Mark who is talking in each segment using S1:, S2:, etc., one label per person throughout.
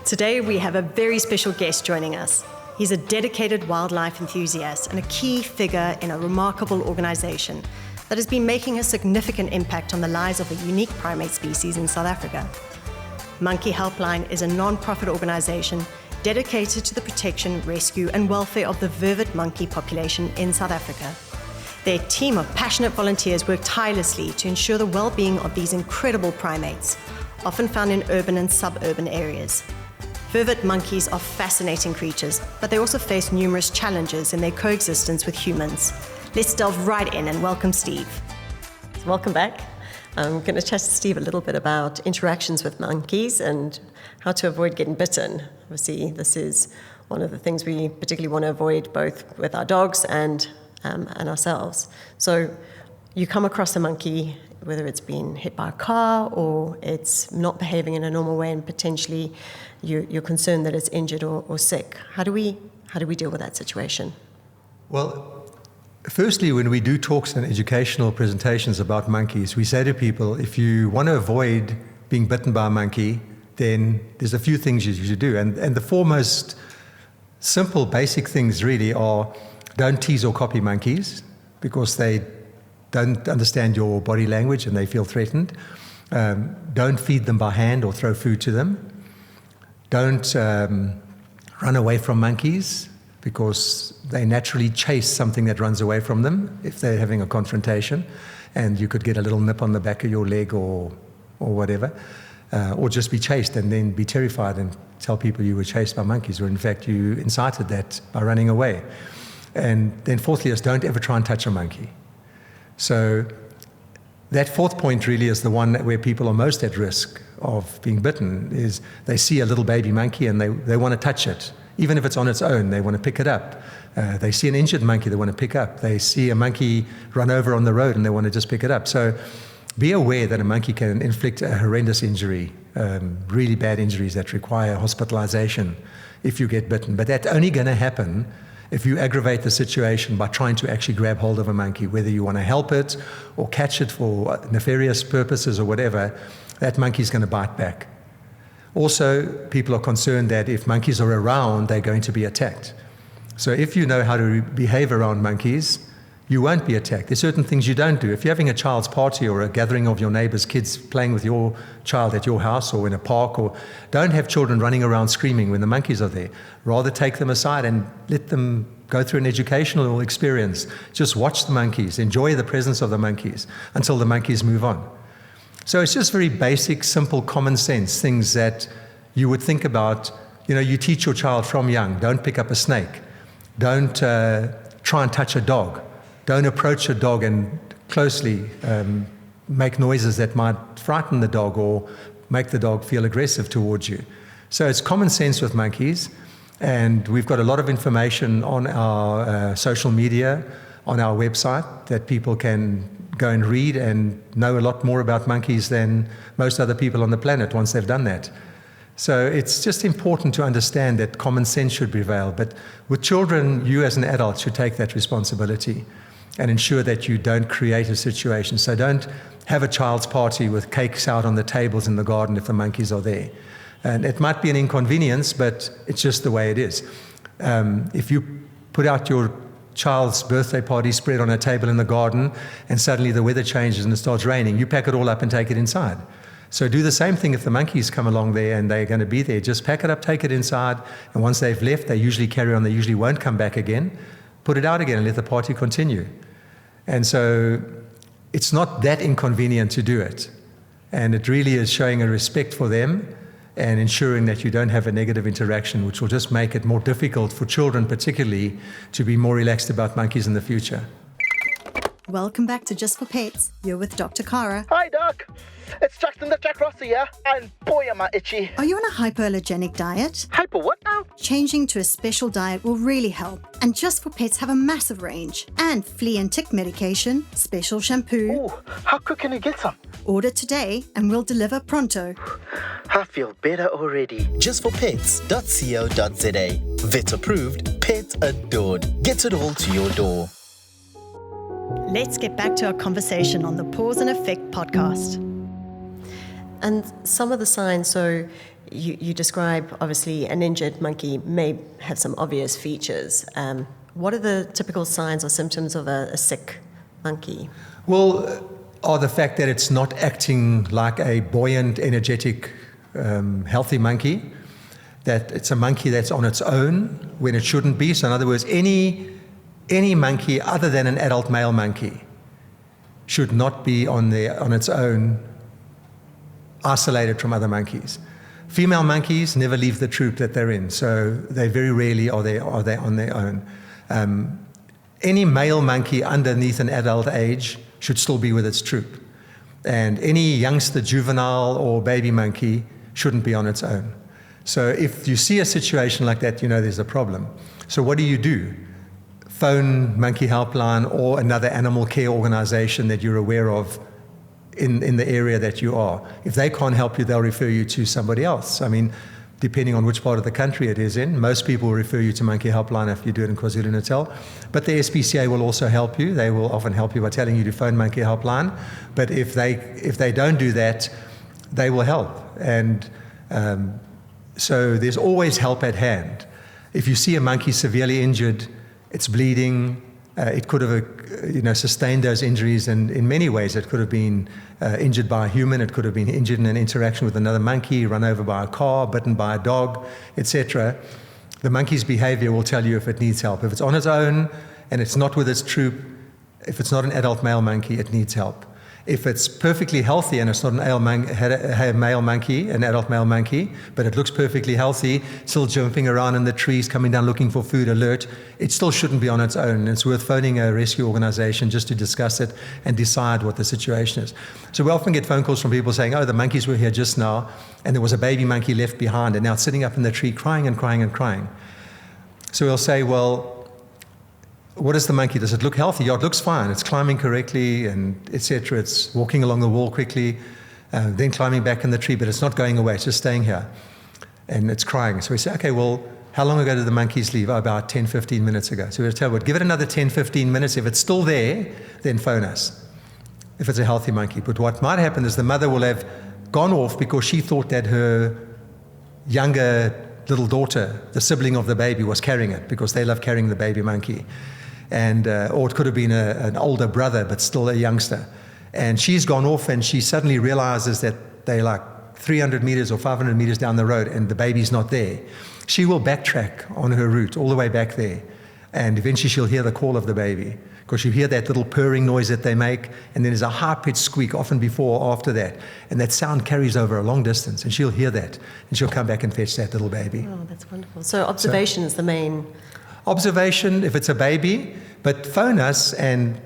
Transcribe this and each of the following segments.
S1: Today we have a very special guest joining us. He's a dedicated wildlife enthusiast and a key figure in a remarkable organization that has been making a significant impact on the lives of a unique primate species in South Africa. Monkey Helpline is a non-profit organization dedicated to the protection, rescue and welfare of the vervet monkey population in South Africa. Their team of passionate volunteers work tirelessly to ensure the well-being of these incredible primates, often found in urban and suburban areas. Vervet monkeys are fascinating creatures, but they also face numerous challenges in their coexistence with humans. Let's delve right in and welcome Steve. Welcome back. I'm going to chat to Steve a little bit about interactions with monkeys and how to avoid getting bitten. Obviously, this is one of the things we particularly want to avoid both with our dogs and ourselves. So you come across a monkey, whether it's been hit by a car or it's not behaving in a normal way and potentially you're concerned that it's injured or sick. How do we deal with that situation?
S2: Well, firstly, when we do talks and educational presentations about monkeys, we say to people, if you want to avoid being bitten by a monkey, then there's a few things you should do. And the foremost simple, basic things really are don't tease or copy monkeys because they don't understand your body language and they feel threatened. Don't feed them by hand or throw food to them. Don't run away from monkeys because they naturally chase something that runs away from them if they're having a confrontation, and you could get a little nip on the back of your leg or whatever, or just be chased and then be terrified and tell people you were chased by monkeys, or in fact you incited that by running away. And then fourthly is don't ever try and touch a monkey. So that fourth point really is the one where people are most at risk of being bitten, is they see a little baby monkey and they want to touch it. Even if it's on its own, they want to pick it up. They see an injured monkey they want to pick up. They see a monkey run over on the road and they want to just pick it up. So be aware that a monkey can inflict a horrendous injury, really bad injuries that require hospitalization if you get bitten. But that's only going to happen if you aggravate the situation by trying to actually grab hold of a monkey, whether you want to help it or catch it for nefarious purposes or whatever, that monkey's going to bite back. Also, people are concerned that if monkeys are around, they're going to be attacked. So if you know how to behave around monkeys, you won't be attacked. There's certain things you don't do. If you're having a child's party or a gathering of your neighbors' kids playing with your child at your house or in a park, or don't have children running around screaming when the monkeys are there. Rather take them aside and let them go through an educational experience. Just watch the monkeys, enjoy the presence of the monkeys until the monkeys move on. So it's just very basic, simple, common sense things that you would think about. You know, you teach your child from young, don't pick up a snake. Don't try and touch a dog. Don't approach a dog and closely make noises that might frighten the dog or make the dog feel aggressive towards you. So it's common sense with monkeys, and we've got a lot of information on our social media, on our website, that people can go and read and know a lot more about monkeys than most other people on the planet once they've done that. So it's just important to understand that common sense should prevail. But with children, you as an adult should take that responsibility and ensure that you don't create a situation. So don't have a child's party with cakes out on the tables in the garden if the monkeys are there. And it might be an inconvenience, but it's just the way it is. If you put out your child's birthday party spread on a table in the garden and suddenly the weather changes and it starts raining, you pack it all up and take it inside. So do the same thing if the monkeys come along there and they're going to be there. Just pack it up, take it inside, and once they've left, they usually carry on. They usually won't come back again. Put it out again and let the party continue. And so it's not that inconvenient to do it. And it really is showing a respect for them and ensuring that you don't have a negative interaction, which will just make it more difficult for children particularly to be more relaxed about monkeys in the future.
S1: Welcome back to Just for Pets. You're with Dr. Cara.
S3: Hi, Doc. It's Jackson the Jack Rossi here, and boy am I itchy.
S1: Are you on a hypoallergenic diet?
S3: Hyper what now?
S1: Changing to a special diet will really help. And Just for Pets have a massive range. And flea and tick medication, special shampoo.
S3: Ooh, how quick can you get some?
S1: Order today and we'll deliver pronto.
S3: I feel better already.
S4: Justforpets.co.za. Vet approved, pet adored. Get it all to your door.
S1: Let's get back to our conversation on the Paws Effect podcast. And some of the signs, so you describe, obviously, an injured monkey may have some obvious features. What are the typical signs or symptoms of a sick monkey?
S2: Well, are the fact that it's not acting like a buoyant, energetic, healthy monkey, that it's a monkey that's on its own when it shouldn't be. So in other words, any monkey other than an adult male monkey should not be on its own, isolated from other monkeys. Female monkeys never leave the troop that they're in, so they very rarely are they on their own. Any male monkey underneath an adult age should still be with its troop. And any youngster, juvenile, or baby monkey shouldn't be on its own. So if you see a situation like that, you know there's a problem. So what do? Phone Monkey Helpline or another animal care organization that you're aware of in the area that you are. If they can't help you, they'll refer you to somebody else. I mean, depending on which part of the country it is in. Most people will refer you to Monkey Helpline if you do it in KwaZulu-Natal. But the SPCA will also help you. They will often help you by telling you to phone Monkey Helpline. But if they don't do that, they will help. And so there's always help at hand. If you see a monkey severely injured, it's bleeding, it could have sustained those injuries, and in many ways it could have been injured by a human, it could have been injured in an interaction with another monkey, run over by a car, bitten by a dog, etc. The monkey's behavior will tell you if it needs help. If it's on its own and it's not with its troop, if it's not an adult male monkey, it needs help. If it's perfectly healthy and it's not a male monkey, an adult male monkey, but it looks perfectly healthy, still jumping around in the trees, coming down looking for food, alert, it still shouldn't be on its own. It's worth phoning a rescue organization just to discuss it and decide what the situation is. So we often get phone calls from people saying, oh, the monkeys were here just now, and there was a baby monkey left behind, and now it's sitting up in the tree crying and crying and crying. So we'll say, well, what is the monkey? Does it look healthy? Yeah, it looks fine. It's climbing correctly, and etc. It's walking along the wall quickly, then climbing back in the tree, but it's not going away. It's just staying here, and it's crying. So we say, okay, well, how long ago did the monkeys leave? Oh, about 10, 15 minutes ago. So we'll tell you, give it another 10, 15 minutes. If it's still there, then phone us, if it's a healthy monkey. But what might happen is the mother will have gone off because she thought that her younger little daughter, the sibling of the baby, was carrying it, because they love carrying the baby monkey. And or it could have been an older brother, but still a youngster. And she's gone off, and she suddenly realizes that they're like 300 meters or 500 meters down the road, and the baby's not there. She will backtrack on her route all the way back there, and eventually she'll hear the call of the baby, because you hear that little purring noise that they make, and then there's a high-pitched squeak often before or after that, and that sound carries over a long distance, and she'll hear that, and she'll come back and fetch that little baby.
S1: Oh, that's wonderful. So observation is the main...
S2: Observation, if it's a baby, but phone us and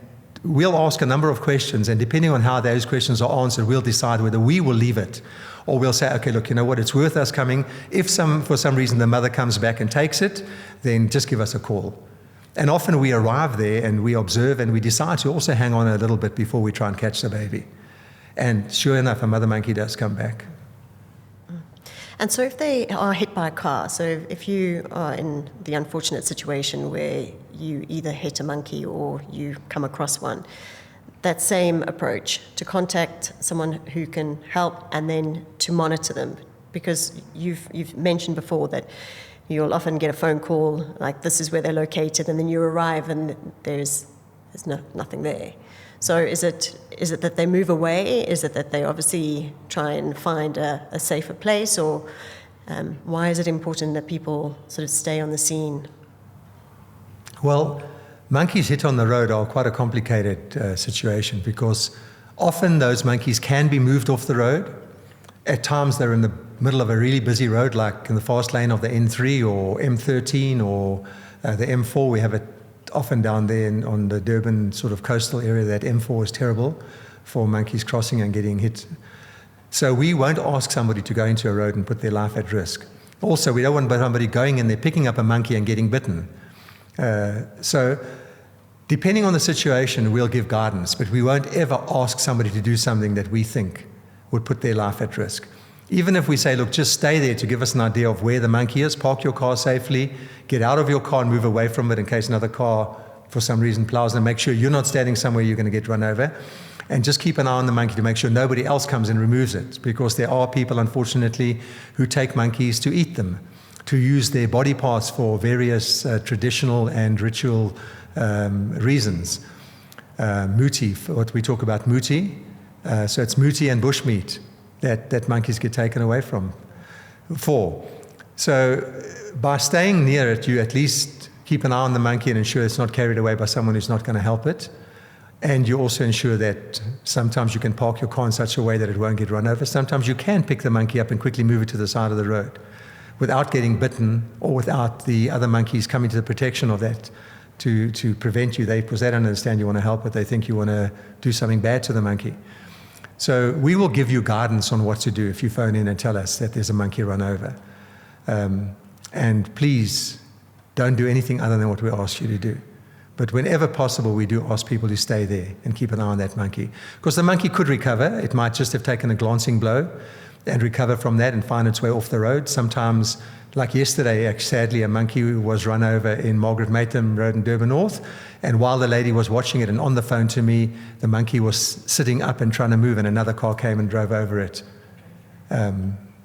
S2: we'll ask a number of questions, and depending on how those questions are answered, we'll decide whether we will leave it, or we'll say, okay, look, you know what, it's worth us coming. If for some reason the mother comes back and takes it, then just give us a call. And often we arrive there and we observe, and we decide to also hang on a little bit before we try and catch the baby. And sure enough, a mother monkey does come back.
S1: And so if they are hit by a car, so if you are in the unfortunate situation where you either hit a monkey or you come across one, that same approach, to contact someone who can help and then to monitor them, because you've mentioned before that you'll often get a phone call like, this is where they're located, and then you arrive and there's nothing there. So is it that they move away? Is it that they obviously try and find a safer place? Or why is it important that people sort of stay on the scene?
S2: Well, monkeys hit on the road are quite a complicated situation, because often those monkeys can be moved off the road. At times they're in the middle of a really busy road, like in the fast lane of the N3 or M13 or the M4. We have it often down there on the Durban sort of coastal area. That M4 is terrible for monkeys crossing and getting hit. So we won't ask somebody to go into a road and put their life at risk. Also, we don't want somebody going in there, picking up a monkey and getting bitten. So depending on the situation, we'll give guidance, but we won't ever ask somebody to do something that we think would put their life at risk. Even if we say, look, just stay there to give us an idea of where the monkey is, park your car safely, get out of your car and move away from it in case another car, for some reason, plows, and make sure you're not standing somewhere you're going to get run over. And just keep an eye on the monkey to make sure nobody else comes and removes it, because there are people, unfortunately, who take monkeys to eat them, to use their body parts for various traditional and ritual reasons. Muti, what we talk about muti. So it's muti and bushmeat that monkeys get taken away from. So by staying near it, you at least keep an eye on the monkey and ensure it's not carried away by someone who's not going to help it. And you also ensure that sometimes you can park your car in such a way that it won't get run over. Sometimes you can pick the monkey up and quickly move it to the side of the road without getting bitten or without the other monkeys coming to the protection of that to prevent you. Because they don't understand you want to help it. They think you want to do something bad to the monkey. So we will give you guidance on what to do if you phone in and tell us that there's a monkey run over. And please don't do anything other than what we ask you to do. But whenever possible, we do ask people to stay there and keep an eye on that monkey. Because the monkey could recover. It might just have taken a glancing blow and recover from that and find its way off the road. Sometimes, like yesterday, sadly, a monkey was run over in Margaret Matham Road in Durban North. And while the lady was watching it and on the phone to me, the monkey was sitting up and trying to move, and another car came and drove over it.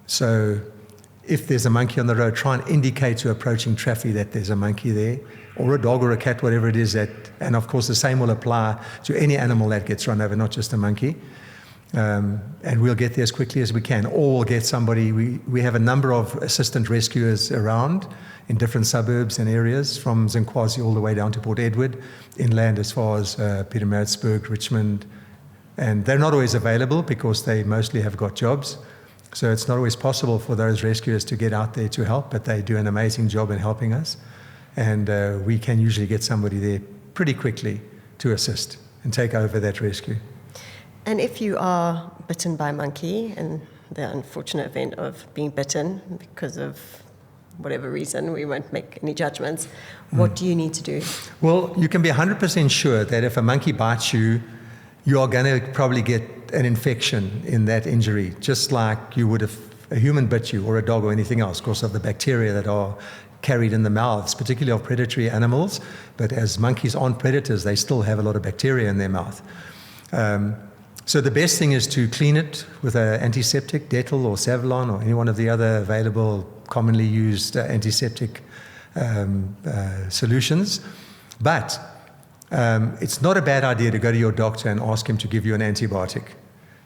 S2: So if there's a monkey on the road, try and indicate to approaching traffic that there's a monkey there, or a dog or a cat, whatever it is. And of course, the same will apply to any animal that gets run over, not just a monkey. And we'll get there as quickly as we can, or we'll get somebody. We have a number of assistant rescuers around in different suburbs and areas, from Zinkwazi all the way down to Port Edward, inland as far as Pietermaritzburg, Richmond. And they're not always available because they mostly have got jobs. So it's not always possible for those rescuers to get out there to help, but they do an amazing job in helping us. And we can usually get somebody there pretty quickly to assist and take over that rescue.
S1: And if you are bitten by a monkey, and the unfortunate event of being bitten because of whatever reason, we won't make any judgments, what do you need to do?
S2: Well, you can be 100% sure that if a monkey bites you, you are going to probably get an infection in that injury, just like you would if a human bit you or a dog or anything else, because of the bacteria that are carried in the mouths, particularly of predatory animals. But as monkeys aren't predators, they still have a lot of bacteria in their mouth. So the best thing is to clean it with an antiseptic, Dettol or Savlon or any one of the other available commonly used antiseptic solutions. But it's not a bad idea to go to your doctor and ask him to give you an antibiotic,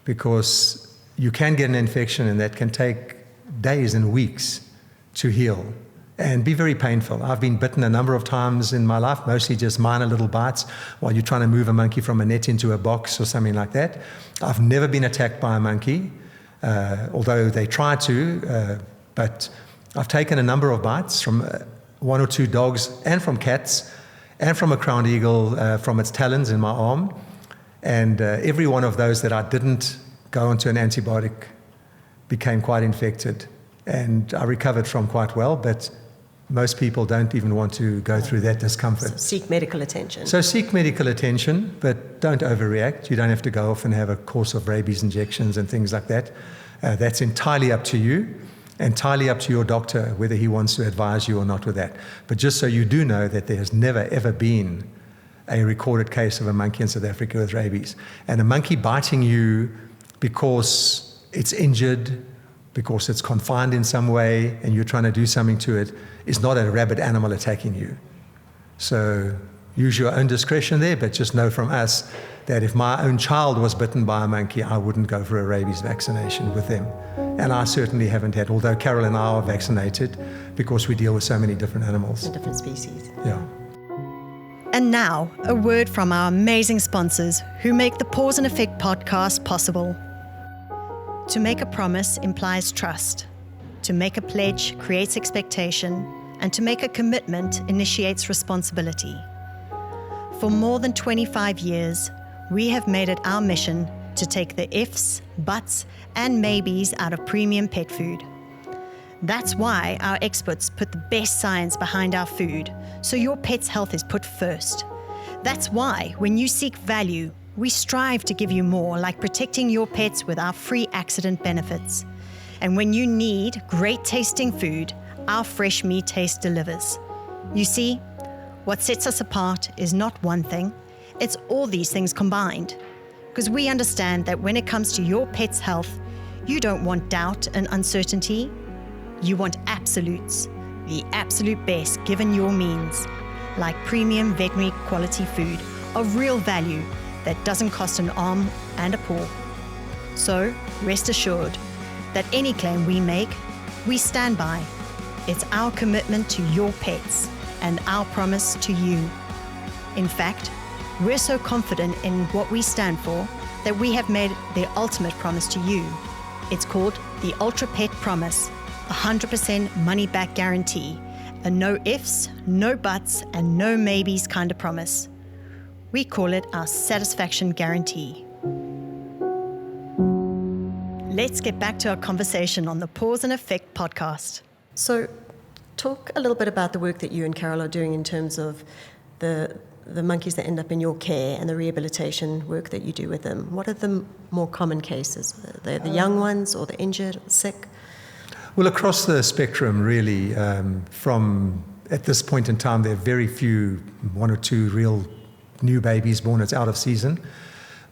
S2: because you can get an infection and that can take days and weeks to heal and be very painful. I've been bitten a number of times in my life, mostly just minor little bites while you're trying to move a monkey from a net into a box or something like that. I've never been attacked by a monkey, although they try to, but I've taken a number of bites from one or two dogs and from cats and from a crowned eagle from its talons in my arm. And every one of those that I didn't go onto an antibiotic became quite infected. And I recovered from quite well, but most people don't even want to go through that discomfort.
S1: So seek medical attention.
S2: So seek medical attention, but don't overreact. You don't have to go off and have a course of rabies injections and things like that. That's entirely up to you, entirely up to your doctor, whether he wants to advise you or not with that. But just so you do know that there has never, ever been a recorded case of a monkey in South Africa with rabies. And a monkey biting you because it's injured, because it's confined in some way and you're trying to do something to it, is not a rabid animal attacking you. So use your own discretion there, but just know from us that if my own child was bitten by a monkey, I wouldn't go for a rabies vaccination with them. And I certainly haven't had, although Carol and I are vaccinated because we deal with so many different animals.
S1: Different species.
S2: Yeah.
S1: And now, a word from our amazing sponsors who make the Paws Effect podcast possible. To make a promise implies trust. To make a pledge creates expectation. And to make a commitment initiates responsibility. For more than 25 years, we have made it our mission to take the ifs, buts, and maybes out of premium pet food. That's why our experts put the best science behind our food, so your pet's health is put first. That's why, when you seek value, we strive to give you more, like protecting your pets with our free accident benefits. And when you need great tasting food, our fresh meat taste delivers. You see, what sets us apart is not one thing, it's all these things combined. because we understand that when it comes to your pet's health, you don't want doubt and uncertainty. You want absolutes, the absolute best given your means, like premium veterinary quality food of real value that doesn't cost an arm and a paw. So rest assured that any claim we make, we stand by. It's our commitment to your pets and our promise to you. In fact, we're so confident in what we stand for that we have made the ultimate promise to you. It's called the Ultra Pet Promise, 100% money back guarantee, a no ifs, no buts, and no maybes kind of promise. We call it our satisfaction guarantee. Let's get back to our conversation on the Paws Effect podcast. So, talk a little bit about the work that you and Carol are doing in terms of the monkeys that end up in your care and the rehabilitation work that you do with them. What are the more common cases? The young ones or the injured, or sick?
S2: Well, across the spectrum, really, from at this point in time, there are very few, 1 or 2 real new babies born. It's out of season.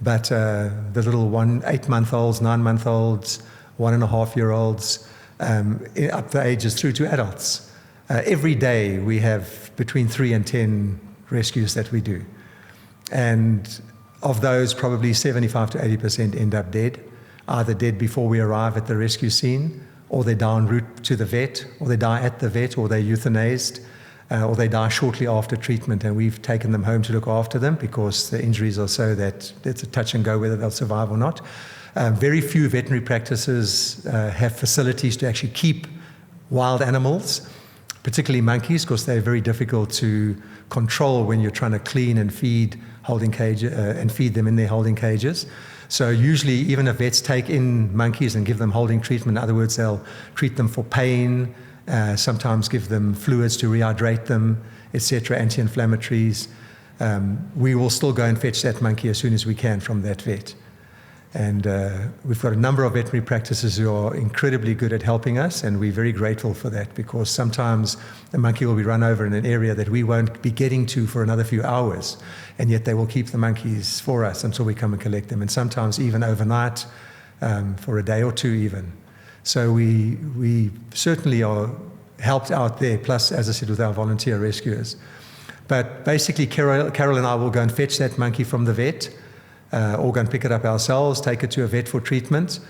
S2: But the little 8-month-olds, 9-month-olds, 1.5-year-olds, up the ages through to adults. Every day we have between 3 and 10 rescues that we do. And of those, probably 75 to 80% end up dead, either dead before we arrive at the rescue scene, or they die en route to the vet, or they die at the vet, or they're euthanized, or they die shortly after treatment, and we've taken them home to look after them because the injuries are so that it's a touch and go whether they'll survive or not. Very few veterinary practices have facilities to actually keep wild animals, particularly monkeys, because they're very difficult to control when you're trying to clean and feed holding cage and feed them in their holding cages. So usually, even if vets take in monkeys and give them holding treatment, in other words, they'll treat them for pain, sometimes give them fluids to rehydrate them, etc., anti-inflammatories. We will still go and fetch that monkey as soon as we can from that vet. And we've got a number of veterinary practices who are incredibly good at helping us, and we're very grateful for that, because sometimes the monkey will be run over in an area that we won't be getting to for another few hours, and yet they will keep the monkeys for us until we come and collect them, and sometimes even overnight, for a day or two even. So we certainly are helped out there, plus, as I said, with our volunteer rescuers. But basically, Carol and I will go and fetch that monkey from the vet, or go and pick it up ourselves, take it to a vet for treatment,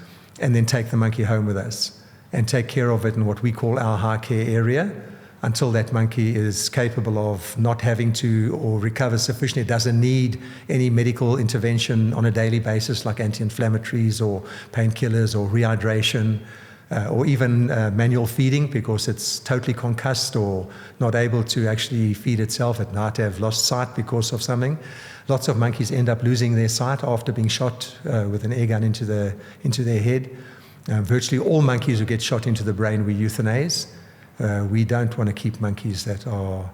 S2: and then take the monkey home with us and take care of it in what we call our high care area until that monkey is capable of not having to or recover sufficiently. It doesn't need any medical intervention on a daily basis like anti-inflammatories or painkillers or rehydration, or even manual feeding because it's totally concussed or not able to actually feed itself at night, have lost sight because of something. Lots of monkeys end up losing their sight after being shot with an air gun into their head. Virtually all monkeys who get shot into the brain we euthanize. We don't want to keep monkeys that are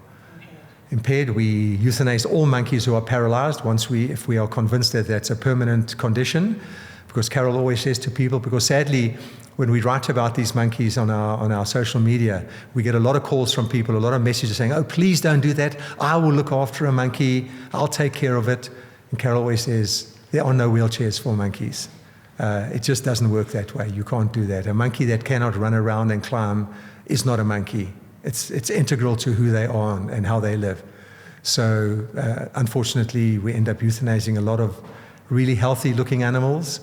S2: impaired. We euthanize all monkeys who are paralyzed if we are convinced that that's a permanent condition. Because Carol always says to people, because sadly, when we write about these monkeys on our social media, we get a lot of calls from people, a lot of messages saying, oh, please don't do that. I will look after a monkey. I'll take care of it. And Carol always says, there are no wheelchairs for monkeys. It just doesn't work that way. You can't do that. A monkey that cannot run around and climb is not a monkey. It's integral to who they are and how they live. So unfortunately, we end up euthanizing a lot of really healthy-looking animals.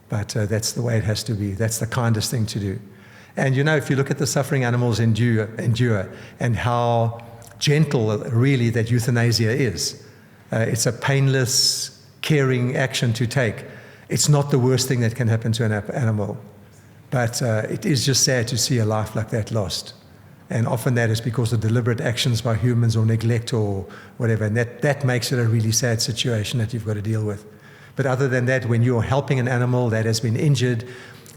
S2: But that's the way it has to be. That's the kindest thing to do. And if you look at the suffering animals endure and how gentle really that euthanasia is, it's a painless, caring action to take. It's not the worst thing that can happen to an animal. But it is just sad to see a life like that lost. And often that is because of deliberate actions by humans or neglect or whatever. And that makes it a really sad situation that you've got to deal with. But other than that, when you're helping an animal that has been injured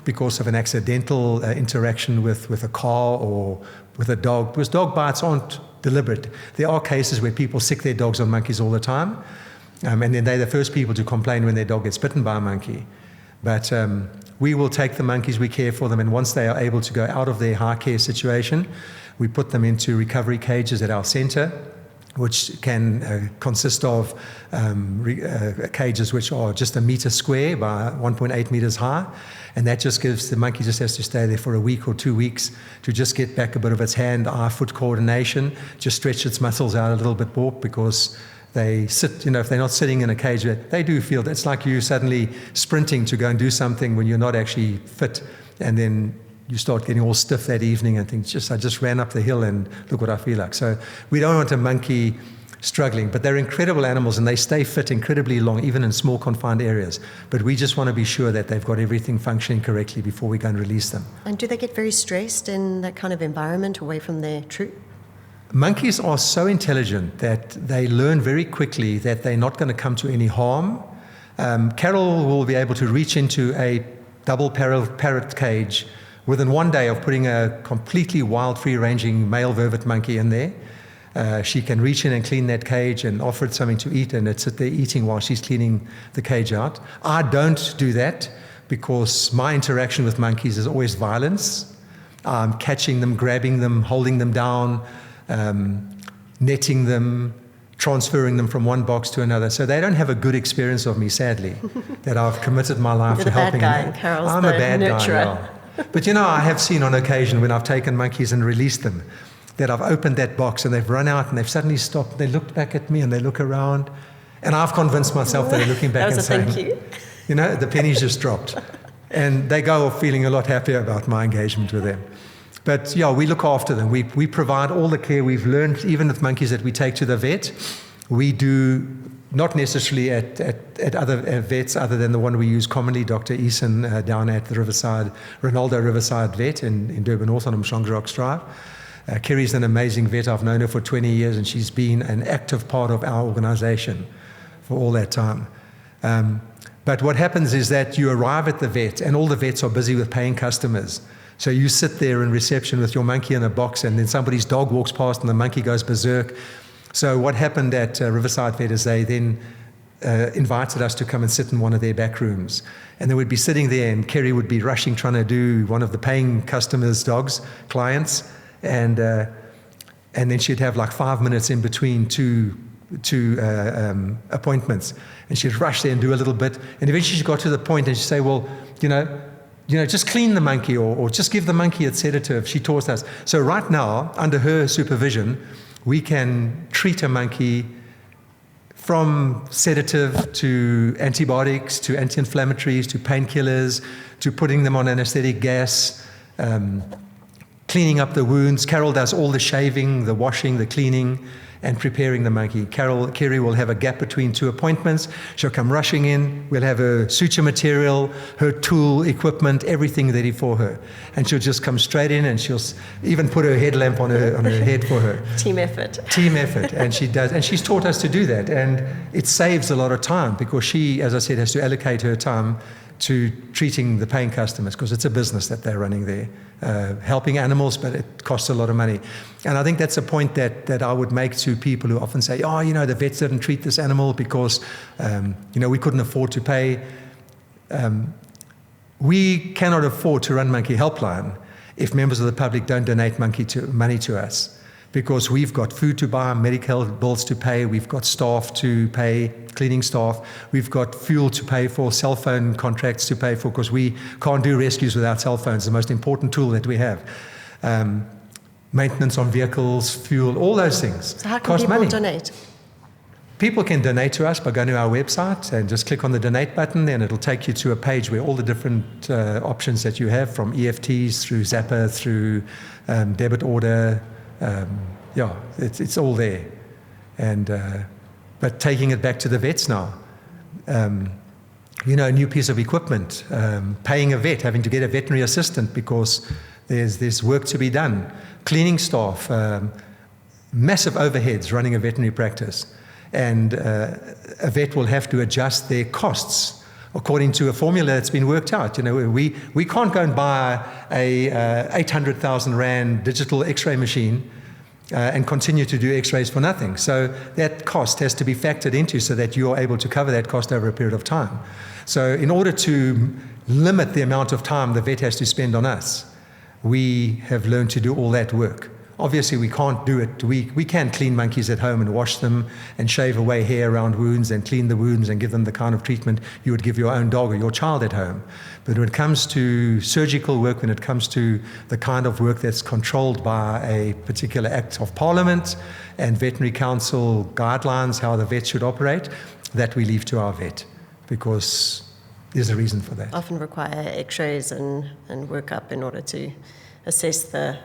S2: because of an accidental interaction with a car or with a dog, because dog bites aren't deliberate. There are cases where people sick their dogs on monkeys all the time, and then they're the first people to complain when their dog gets bitten by a monkey. But we will take the monkeys, we care for them, and once they are able to go out of their high care situation, we put them into recovery cages at our center. which can consist of cages which are just 1 meter square by 1.8 meters high. And that just gives the monkey just has to stay there for a week or 2 weeks to just get back a bit of its hand-eye-foot coordination, just stretch its muscles out a little bit more, because they sit, if they're not sitting in a cage, they do feel it's like you suddenly sprinting to go and do something when you're not actually fit, and then you start getting all stiff that evening and think, I just ran up the hill and look what I feel like. So we don't want a monkey struggling, but they're incredible animals and they stay fit incredibly long, even in small confined areas. But we just want to be sure that they've got everything functioning correctly before we go and release them.
S1: And do they get very stressed in that kind of environment away from their troop?
S2: Monkeys are so intelligent that they learn very quickly that they're not going to come to any harm. Carol will be able to reach into a double parrot cage within 1 day of putting a completely wild, free-ranging male vervet monkey in there. She can reach in and clean that cage and offer it something to eat, and it's sit there eating while she's cleaning the cage out. I don't do that because my interaction with monkeys is always violence. I'm catching them, grabbing them, holding them down, netting them, transferring them from one box to another. So they don't have a good experience of me, sadly, that I've committed my life
S1: You're
S2: to helping them.
S1: You're the bad guy, Carol's
S2: I'm
S1: the
S2: a bad
S1: nurturer.
S2: guy, yeah. But I have seen on occasion when I've taken monkeys and released them, that I've opened that box and they've run out and they've suddenly stopped. They looked back at me and they look around, and I've convinced myself that they're looking back and saying,
S1: thank you.
S2: The pennies just dropped. And they go off feeling a lot happier about my engagement with them. But we look after them. We provide all the care we've learned, even with monkeys that we take to the vet. We do not necessarily at other vets other than the one we use commonly, Dr. Eason down at the Ronaldo Riverside Vet in Durban North on Mshongorok Drive. Kerry's an amazing vet. I've known her for 20 years, and she's been an active part of our organization for all that time. But what happens is that you arrive at the vet, and all the vets are busy with paying customers. So you sit there in reception with your monkey in a box, and then somebody's dog walks past and the monkey goes berserk. So what happened at Riverside Vet is they then invited us to come and sit in one of their back rooms. And they would be sitting there, and Kerry would be rushing, trying to do one of the paying customers' clients. And then she'd have like 5 minutes in between two appointments. And she'd rush there and do a little bit. And eventually she got to the point and she'd say, well, just clean the monkey or just give the monkey its sedative. She taught us. So right now, under her supervision, we can treat a monkey from sedative to antibiotics to anti-inflammatories to painkillers to putting them on anesthetic gas, cleaning up the wounds. Carol does all the shaving, the washing, the cleaning, and preparing the monkey. Kerry will have a gap between two appointments. She'll come rushing in. We'll have her suture material, her tool, equipment, everything ready for her. And she'll just come straight in, and she'll even put her headlamp on her head for her.
S1: Team effort.
S2: Team effort. And she does. And she's taught us to do that. And it saves a lot of time because she, as I said, has to allocate her time to treating the paying customers because it's a business that they're running there, helping animals, but it costs a lot of money. And I think that's a point that I would make to people who often say, the vets didn't treat this animal because, we couldn't afford to pay. We cannot afford to run Monkey Helpline if members of the public don't donate money to us. Because we've got food to buy, medical bills to pay, we've got staff to pay, cleaning staff, we've got fuel to pay for, cell phone contracts to pay for, because we can't do rescues without cell phones, the most important tool that we have. Maintenance on vehicles, fuel, all those things.
S1: So how can
S2: cost
S1: people
S2: money.
S1: donate?
S2: People can donate to us by going to our website and just click on the donate button, and it'll take you to a page where all the different options that you have, from EFTs through Zapper, through debit order, it's all there. But taking it back to the vets now, a new piece of equipment, paying a vet, having to get a veterinary assistant because there's work to be done, cleaning staff, massive overheads running a veterinary practice, and a vet will have to adjust their costs according to a formula that's been worked out. We can't go and buy a 800,000 Rand digital X-ray machine and continue to do X-rays for nothing. So that cost has to be factored into so that you're able to cover that cost over a period of time. So in order to limit the amount of time the vet has to spend on us, we have learned to do all that work Obviously, we can't do it. We can clean monkeys at home and wash them and shave away hair around wounds and clean the wounds and give them the kind of treatment you would give your own dog or your child at home. But when it comes to surgical work, when it comes to the kind of work that's controlled by a particular act of Parliament and Veterinary Council guidelines, how the vet should operate, that we leave to our vet, because there's a reason for that.
S1: Often require x-rays and workup in order to assess the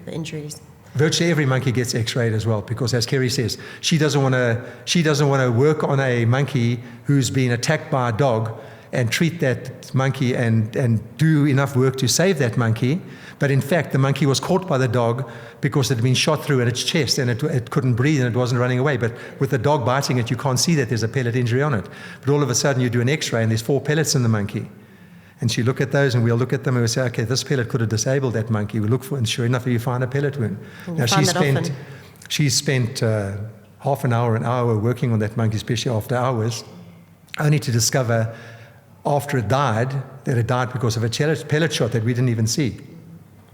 S1: injuries.
S2: Virtually every monkey gets x-rayed as well, because as Kerry says, she doesn't want to work on a monkey who's been attacked by a dog and treat that monkey and do enough work to save that monkey. But in fact, the monkey was caught by the dog because it had been shot through at its chest and it couldn't breathe and it wasn't running away. But with the dog biting it, you can't see that there's a pellet injury on it. But all of a sudden you do an x-ray and there's 4 pellets in the monkey. And she look at those and we'll look at them and we'll say, okay, this pellet could have disabled that monkey. We look for it, and sure enough, you find a pellet wound. Now she spent half an hour working on that monkey, especially after hours, only to discover after it died that it died because of a pellet shot that we didn't even see.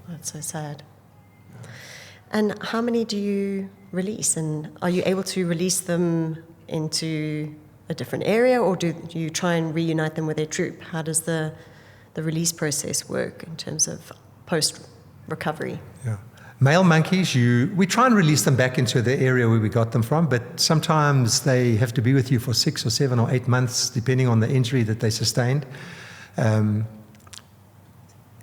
S1: That's so sad. And how many do you release? And are you able to release them into a different area, or do you try and reunite them with their troop? How does the release process work in terms of post-recovery?
S2: Yeah. Male monkeys, we try and release them back into the area where we got them from, but sometimes they have to be with you for 6 or 7 or 8 months, depending on the injury that they sustained. And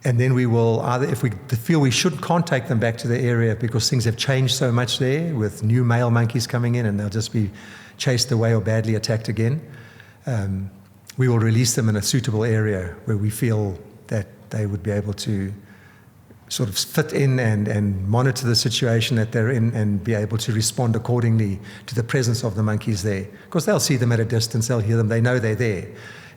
S2: then we will either, if we feel we can't take them back to the area because things have changed so much there with new male monkeys coming in and they'll just be chased away or badly attacked again, we will release them in a suitable area where we feel that they would be able to sort of fit in and monitor the situation that they're in and be able to respond accordingly to the presence of the monkeys there. Because they'll see them at a distance, they'll hear them, they know they're there.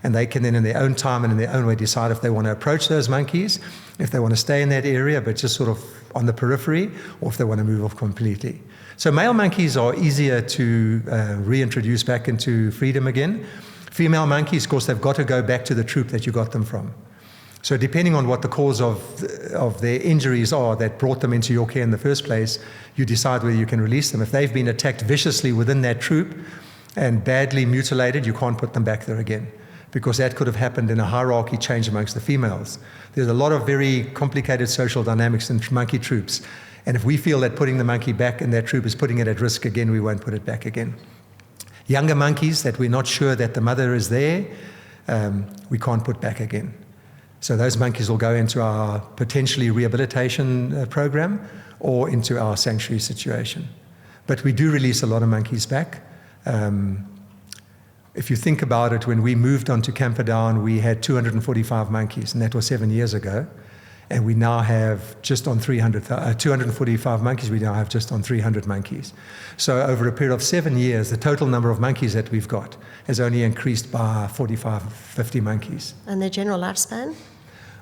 S2: And they can then in their own time and in their own way decide if they want to approach those monkeys, if they want to stay in that area but just sort of on the periphery, or if they want to move off completely. So male monkeys are easier to reintroduce back into freedom again. Female monkeys, of course, they've got to go back to the troop that you got them from. So depending on what the cause of their injuries are that brought them into your care in the first place, you decide whether you can release them. If they've been attacked viciously within that troop and badly mutilated, you can't put them back there again, because that could have happened in a hierarchy change amongst the females. There's a lot of very complicated social dynamics in monkey troops. And if we feel that putting the monkey back in that troop is putting it at risk again, we won't put it back again. Younger monkeys that we're not sure that the mother is there, we can't put back again. So those monkeys will go into our potentially rehabilitation program or into our sanctuary situation. But we do release a lot of monkeys back. If you think about it, when we moved on to Camperdown, we had 245 monkeys, and that was 7 years ago. And we now have just on 245 monkeys, we now have just on 300 monkeys. So over a period of 7 years, the total number of monkeys that we've got has only increased by 45, 50 monkeys.
S1: And their general lifespan?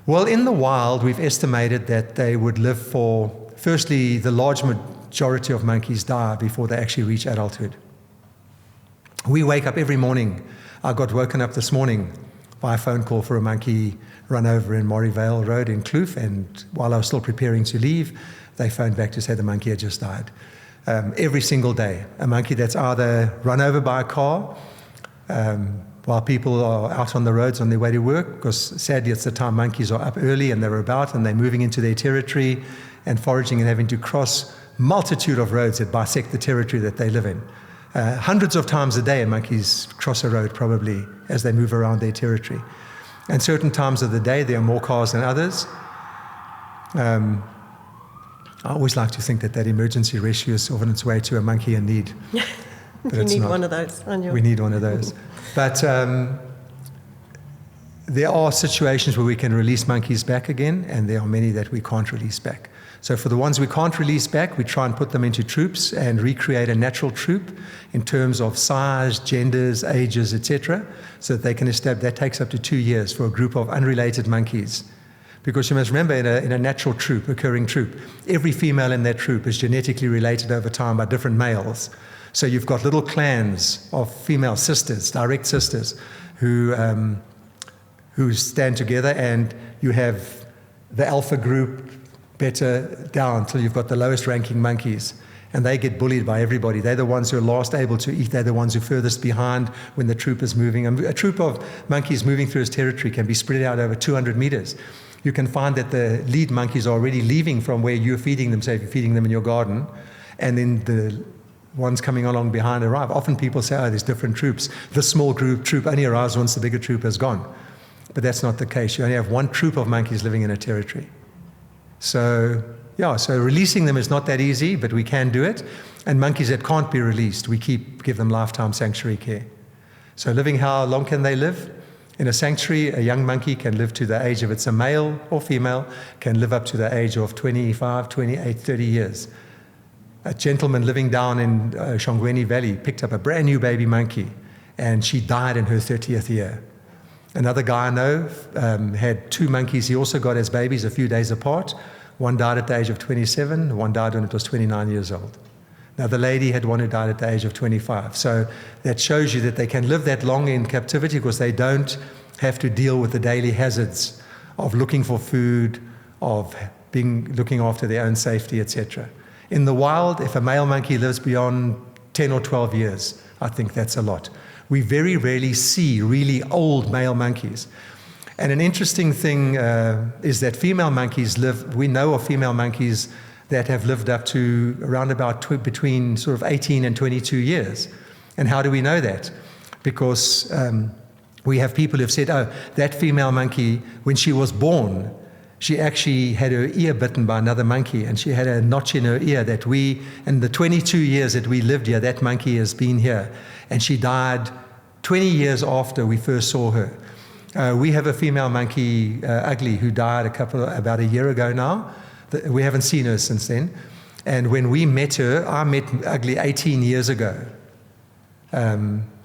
S2: Well, in the wild, we've estimated that they would live for, firstly, the large majority of monkeys die before they actually reach adulthood. We wake up every morning. I got woken up this morning by a phone call for a monkey run over in Morrievale Road in Kloof, and while I was still preparing to leave, they phoned back to say the monkey had just died. Every single day, a monkey that's either run over by a car while people are out on the roads on their way to work, because sadly it's the time monkeys are up early and they're about and they're moving into their territory and foraging and having to cross multitude of roads that bisect the territory that they live in. Hundreds of times a day, monkeys cross a road probably as they move around their territory. And certain times of the day, there are more cars than others. I always like to think that emergency rescue is on its way to a monkey in need. But
S1: you need
S2: not.
S1: one of those on your...
S2: We need one of those. But there are situations where we can release monkeys back again, and there are many that we can't release back. So for the ones we can't release back, we try and put them into troops and recreate a natural troop in terms of size, genders, ages, etc., so that they can establish. That takes up to 2 years for a group of unrelated monkeys. Because you must remember, in a natural troop, occurring troop, every female in that troop is genetically related over time by different males. So you've got little clans of female sisters, direct sisters, who stand together, and you have the alpha group better down till you've got the lowest ranking monkeys. And they get bullied by everybody. They're the ones who are last able to eat. They're the ones who are furthest behind when the troop is moving. A troop of monkeys moving through its territory can be spread out over 200 meters. You can find that the lead monkeys are already leaving from where you're feeding them, say if you're feeding them in your garden, and then the ones coming along behind arrive. Often people say, oh, there's different troops. This small troop only arrives once the bigger troop has gone. But that's not the case. You only have one troop of monkeys living in a territory. So releasing them is not that easy, but we can do it. And monkeys that can't be released, we give them lifetime sanctuary care. So how long can they live? In a sanctuary, a young monkey can live to the age, if it's a male or female, can live up to the age of 25, 28, 30 years. A gentleman living down in Shongweni Valley picked up a brand new baby monkey, and she died in her 30th year. Another guy I know had 2 monkeys he also got as babies a few days apart. One died at the age of 27, one died when it was 29 years old. Another lady had one who died at the age of 25. So that shows you that they can live that long in captivity because they don't have to deal with the daily hazards of looking for food, of looking after their own safety, etc. In the wild, if a male monkey lives beyond 10 or 12 years, I think that's a lot. We very rarely see really old male monkeys. And an interesting thing is that female monkeys we know of female monkeys that have lived up to around about between sort of 18 and 22 years. And how do we know that? Because we have people who've said, oh, that female monkey, when she was born, she actually had her ear bitten by another monkey, and she had a notch in her ear that in the 22 years that we lived here, that monkey has been here. And she died 20 years after we first saw her. We have a female monkey, Ugly, who died about a year ago now. We haven't seen her since then. And when we met her, I met Ugly 18 years ago.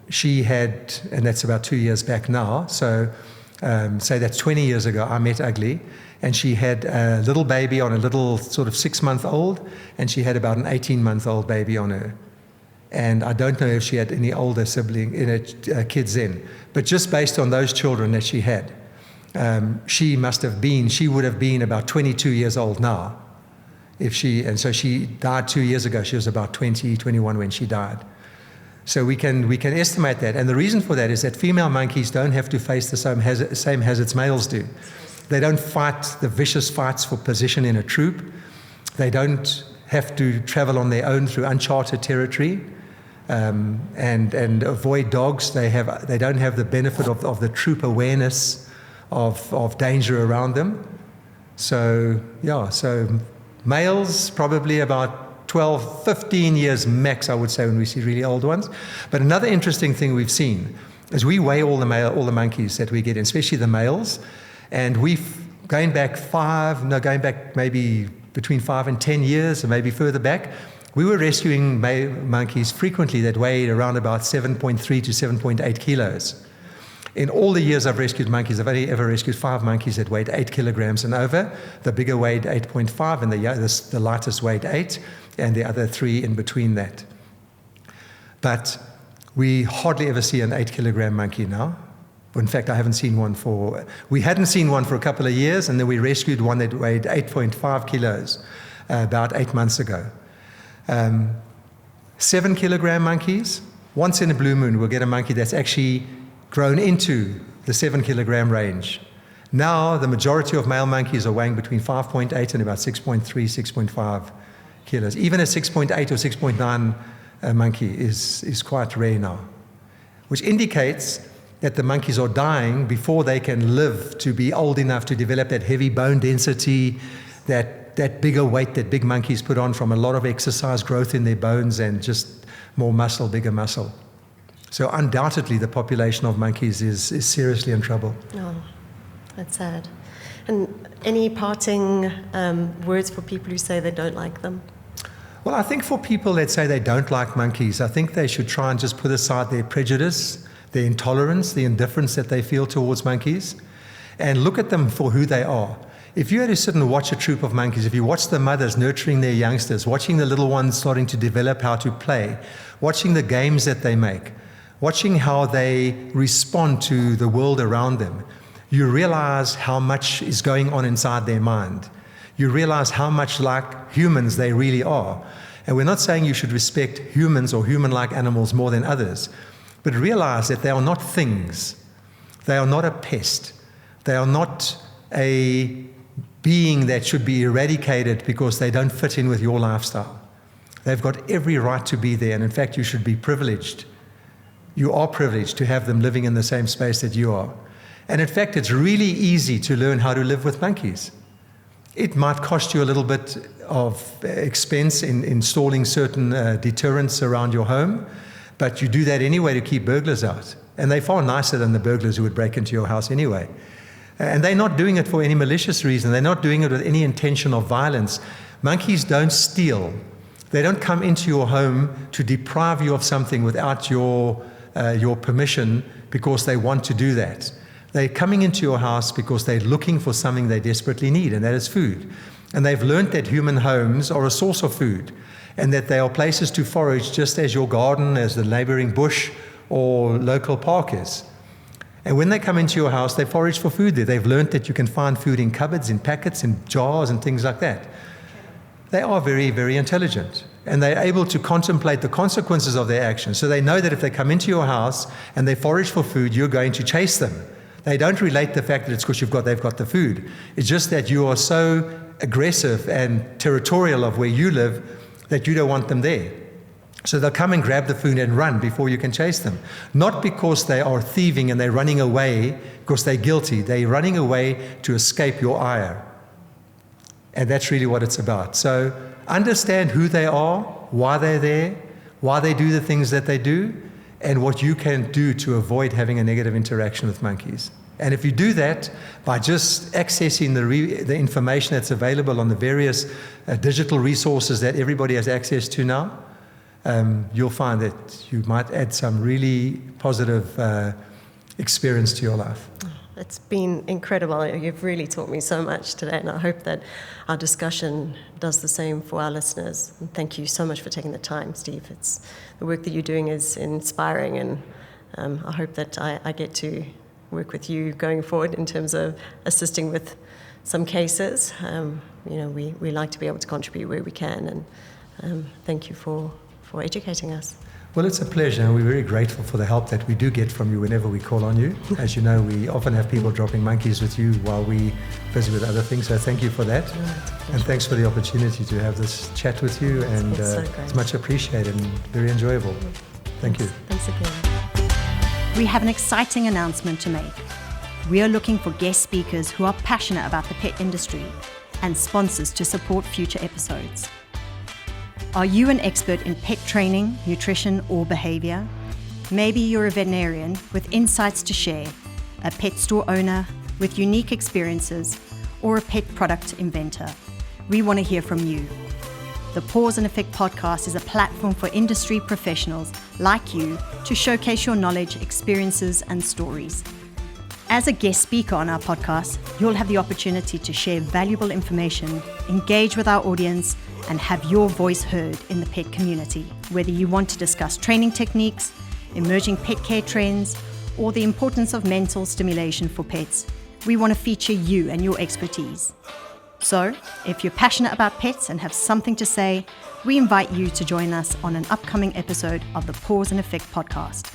S2: She had, and that's about 2 years back now, so say that's 20 years ago, I met Ugly, and she had a little baby on a little sort of 6-month-old, and she had about an 18-month-old baby on her. And I don't know if she had any older kids then. But just based on those children that she had, she would have been about 22 years old now. And so she died 2 years ago. She was about 20, 21 when she died. So we can estimate that. And the reason for that is that female monkeys don't have to face the same hazards males do. They don't fight the vicious fights for position in a troop. They don't have to travel on their own through uncharted territory. And avoid dogs. They don't have the benefit of the troop awareness of danger around them. So males probably about 12, 15 years max, I would say, when we see really old ones. But another interesting thing we've seen is we weigh all the monkeys that we get, especially the males, and going back maybe between 5 and 10 years, or maybe further back. We were rescuing monkeys frequently that weighed around about 7.3 to 7.8 kilos. In all the years I've rescued monkeys, I've only ever rescued 5 monkeys that weighed 8 kilograms and over. The bigger weighed 8.5, and the lightest weighed 8, and the other 3 in between that. But we hardly ever see an 8-kilogram monkey now. In fact, I haven't seen one we hadn't seen one for a couple of years, and then we rescued one that weighed 8.5 kilos about 8 months ago. 7-kilogram monkeys, once in a blue moon, we'll get a monkey that's actually grown into the 7-kilogram range. Now, the majority of male monkeys are weighing between 5.8 and about 6.3, 6.5 kilos. Even a 6.8 or 6.9 monkey is quite rare now, which indicates that the monkeys are dying before they can live to be old enough to develop that heavy bone density, that bigger weight that big monkeys put on from a lot of exercise, growth in their bones, and just more muscle, bigger muscle. So undoubtedly the population of monkeys is seriously in trouble.
S1: Oh, that's sad. And any parting words for people who say they don't like them?
S2: Well, I think for people that say they don't like monkeys, I think they should try and just put aside their prejudice, their intolerance, the indifference that they feel towards monkeys, and look at them for who they are. If you had to sit and watch a troop of monkeys, if you watch the mothers nurturing their youngsters, watching the little ones starting to develop how to play, watching the games that they make, watching how they respond to the world around them, you realize how much is going on inside their mind. you realize how much like humans they really are. And we're not saying you should respect humans or human-like animals more than others, but realize that they are not things. They are not a pest. They are not a being that should be eradicated because they don't fit in with your lifestyle. They've got every right to be there, and in fact, you should be privileged. You are privileged to have them living in the same space that you are. And in fact, it's really easy to learn how to live with monkeys. It might cost you a little bit of expense in installing certain deterrents around your home, but you do that anyway to keep burglars out. And they're far nicer than the burglars who would break into your house anyway. And they're not doing it for any malicious reason. They're not doing it with any intention of violence. Monkeys don't steal. They don't come into your home to deprive you of something without your permission because they want to do that. They're coming into your house because they're looking for something they desperately need, and that is food. And they've learned that human homes are a source of food, and that they are places to forage just as your garden, as the neighboring bush or local park is. And when they come into your house, they forage for food there. They've learned that you can find food in cupboards, in packets, in jars, and things like that. They are very, very intelligent, and they're able to contemplate the consequences of their actions. So they know that if they come into your house and they forage for food, you're going to chase them. They don't relate the fact that it's because they've got the food. It's just that you are so aggressive and territorial of where you live that you don't want them there. So they'll come and grab the food and run before you can chase them. Not because they are thieving and they're running away because they're guilty. They're running away to escape your ire. And that's really what it's about. So understand who they are, why they're there, why they do the things that they do, and what you can do to avoid having a negative interaction with monkeys. And if you do that by just accessing the information that's available on the various digital resources that everybody has access to now, you'll find that you might add some really positive experience to your life.
S1: It's been incredible. You've really taught me so much today, and I hope that our discussion does the same for our listeners. And thank you so much for taking the time, Steve. The work that you're doing is inspiring, and I hope that I get to work with you going forward in terms of assisting with some cases. We like to be able to contribute where we can, and thank you for educating us.
S2: Well, it's a pleasure, and we're very grateful for the help that we do get from you whenever we call on you. As you know, we often have people dropping monkeys with you while we're busy with other things, so thank you for that. And thanks for the opportunity to have this chat with you, and it's much appreciated and very enjoyable. Thank you.
S1: Thanks again. We have an exciting announcement to make. We are looking for guest speakers who are passionate about the pet industry and sponsors to support future episodes. Are you an expert in pet training, nutrition, or behavior? Maybe you're a veterinarian with insights to share, a pet store owner with unique experiences, or a pet product inventor. We want to hear from you. The Paws Effect podcast is a platform for industry professionals like you to showcase your knowledge, experiences, and stories. As a guest speaker on our podcast, you'll have the opportunity to share valuable information, engage with our audience, and have your voice heard in the pet community. Whether you want to discuss training techniques, emerging pet care trends, or the importance of mental stimulation for pets, we want to feature you and your expertise. So, if you're passionate about pets and have something to say, we invite you to join us on an upcoming episode of the Paws Effect podcast.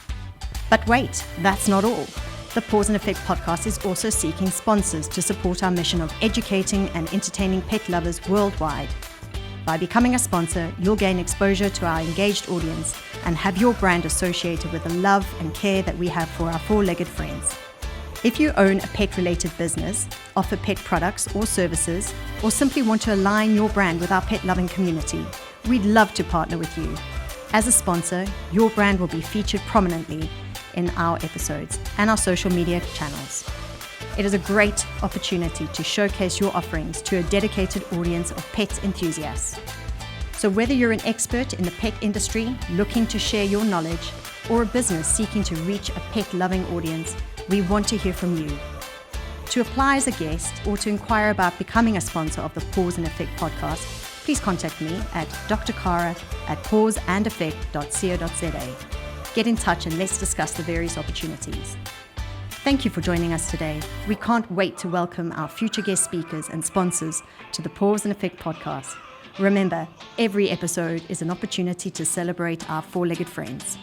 S1: But wait, that's not all. The Paws Effect podcast is also seeking sponsors to support our mission of educating and entertaining pet lovers worldwide. By becoming a sponsor, you'll gain exposure to our engaged audience and have your brand associated with the love and care that we have for our four-legged friends. If you own a pet-related business, offer pet products or services, or simply want to align your brand with our pet-loving community, we'd love to partner with you. As a sponsor, your brand will be featured prominently in our episodes and our social media channels. It is a great opportunity to showcase your offerings to a dedicated audience of pet enthusiasts. So whether you're an expert in the pet industry looking to share your knowledge, or a business seeking to reach a pet-loving audience, we want to hear from you. To apply as a guest or to inquire about becoming a sponsor of the Paws Effect podcast, please contact me at drkara@pawsandeffect.co.za. Get in touch and let's discuss the various opportunities. Thank you for joining us today. We can't wait to welcome our future guest speakers and sponsors to the Paws Effect podcast. Remember, every episode is an opportunity to celebrate our four-legged friends.